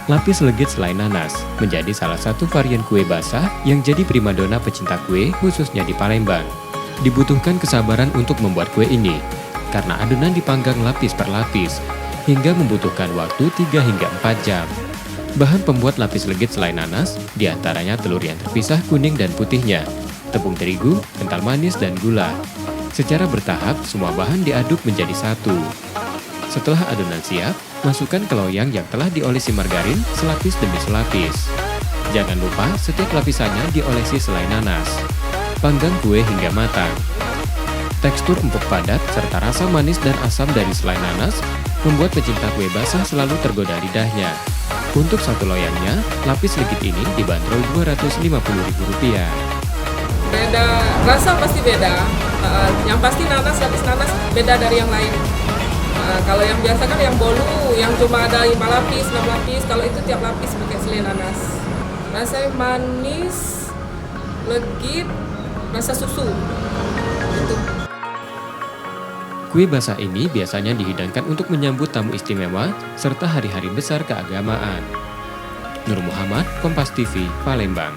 Lapis legit selai nanas menjadi salah satu varian kue basah yang jadi primadona pecinta kue khususnya di Palembang. Dibutuhkan kesabaran untuk membuat kue ini, karena adonan dipanggang lapis per lapis, hingga membutuhkan waktu 3 hingga 4 jam. Bahan pembuat lapis legit selai nanas, diantaranya telur yang terpisah kuning dan putihnya, tepung terigu, kental manis, dan gula. Secara bertahap, semua bahan diaduk menjadi satu. Setelah adonan siap, masukkan ke loyang yang telah diolesi margarin selapis demi selapis. Jangan lupa setiap lapisannya diolesi selai nanas. Panggang kue hingga matang. Tekstur empuk padat serta rasa manis dan asam dari selai nanas membuat pecinta kue basah selalu tergoda lidahnya. Untuk satu loyangnya, lapis legit ini dibanderol Rp250.000. Beda, rasa pasti beda. Yang pasti lapis nanas beda dari yang lain. Kalau yang biasa kan yang bolu, yang cuma ada 5 lapis, 6 lapis. Kalau itu tiap lapis pakai selai nanas. Rasanya manis, legit, rasa susu. Gitu. Kue basah ini biasanya dihidangkan untuk menyambut tamu istimewa serta hari-hari besar keagamaan. Nur Muhammad, Kompas TV, Palembang.